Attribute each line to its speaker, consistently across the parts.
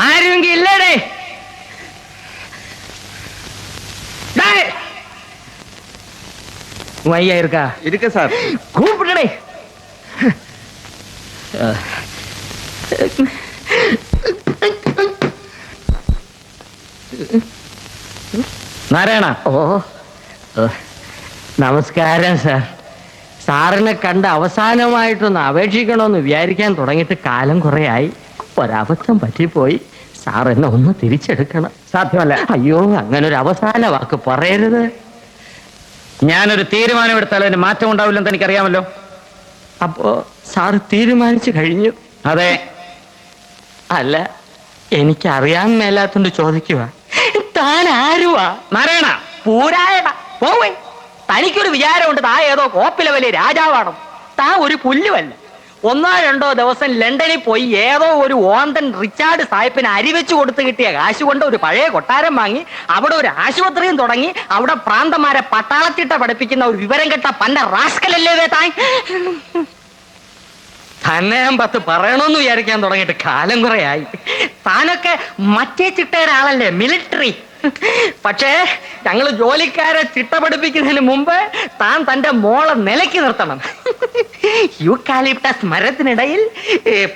Speaker 1: ആരെങ്കിലും ഇല്ലടേ? ஐயா இருக்கா?
Speaker 2: இருக்கு சார்.
Speaker 1: கூப்பிடுடே. നാരായണ. ഓ നമസ്കാരം സാർ. സാറിനെ കണ്ട് അവസാനമായിട്ടൊന്ന് അപേക്ഷിക്കണമെന്ന് വിചാരിക്കാൻ തുടങ്ങിയിട്ട് കാലം കുറേയായി. ഒരബദ്ധം പറ്റിപ്പോയി. സാർ എന്നെ ഒന്ന് തിരിച്ചെടുക്കണം.
Speaker 2: സാധ്യമല്ല.
Speaker 1: അയ്യോ, അങ്ങനെ ഒരു അവസാന വാക്ക് പറയരുത്.
Speaker 2: ഞാനൊരു തീരുമാനമെടുത്താൽ അതിന് മാറ്റം ഉണ്ടാവില്ലെന്ന് എനിക്കറിയാമല്ലോ.
Speaker 1: അപ്പോ സാർ തീരുമാനിച്ചു കഴിഞ്ഞു?
Speaker 2: അതെ.
Speaker 1: അല്ല, എനിക്കറിയാൻ മേലാത്തോണ്ട് ചോദിക്കുക, താൻ ആരുവാ?
Speaker 2: നാരായണ.
Speaker 1: പൂരായണ പോവേ. തനിക്കൊരു വിചാരമുണ്ട് താ ഏതോ കോപ്പിലെ വലിയ രാജാവാണോ? താ ഒരു പുല്ലുമല്ല. 1-2 ദിവസം ലണ്ടനിൽ പോയി ഏതോ ഒരു ഓന്തൻ റിച്ചാർഡ് സാഹിബിന് അരിവെച്ചു കൊടുത്ത് കിട്ടിയ കാശ് കൊണ്ട് ഒരു പഴയ കൊട്ടാരം വാങ്ങി അവിടെ ഒരു ആശുപത്രിയും തുടങ്ങി അവിടെ പ്രാന്തമാരെ പട്ടാളത്തിട്ട പഠിപ്പിക്കുന്ന ഒരു വിവരം കെട്ട പണ്ട റാസ്കലല്ലേ താൻ? തന്നെ ഞാൻ 10 പറയണമെന്ന് വിചാരിക്കാൻ തുടങ്ങിയിട്ട് കാലം കുറയായി. താനൊക്കെ മറ്റേ ചിട്ടയുടെ ആളല്ലേ, മിലിറ്ററി. പക്ഷേ ഞങ്ങൾ ജോലിക്കാരെ ചിട്ട പഠിപ്പിക്കുന്നതിന് മുമ്പ് താൻ തന്റെ മോളെ നിലയ്ക്ക് നിർത്തണം. യൂക്കാലിപ്റ്റസ് മരത്തിനിടയിൽ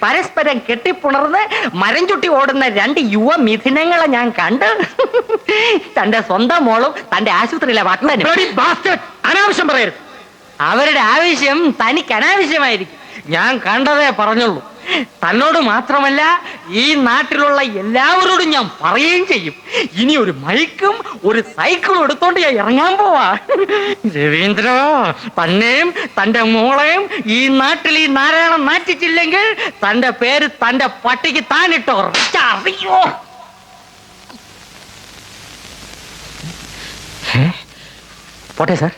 Speaker 1: പരസ്പരം കെട്ടിപ്പുണർന്ന് മരം ചുട്ടി ഓടുന്ന 2 യുവ മിഥുനങ്ങളെ ഞാൻ കണ്ട്. തന്റെ സ്വന്തം മോളും തന്റെ ആശുപത്രിയിലെ വാക്തനും.
Speaker 2: അനാവശ്യം പറയരുത്.
Speaker 1: അവരുടെ ആവശ്യം തനിക്ക് അനാവശ്യമായിരിക്കും. ഞാൻ കണ്ടതേ പറഞ്ഞുള്ളൂ. തന്നോട് മാത്രമല്ല, ഈ നാട്ടിലുള്ള എല്ലാവരോടും ഞാൻ പറയുകയും ചെയ്യും. ഇനി ഒരു മൈക്കും ഒരു സൈക്കിളും എടുത്തോണ്ട് ഞാൻ ഇറങ്ങാൻ പോവാ. രവീന്ദ്ര, തന്നെയും തന്റെ മോളെയും ഈ നാട്ടിൽ ഈ നാരായണൻ നാറ്റിച്ചില്ലെങ്കിൽ തന്റെ പേര് തന്റെ പട്ടിക്ക് താനിട്ടോ. അറിയോ? പോട്ടെ സാർ.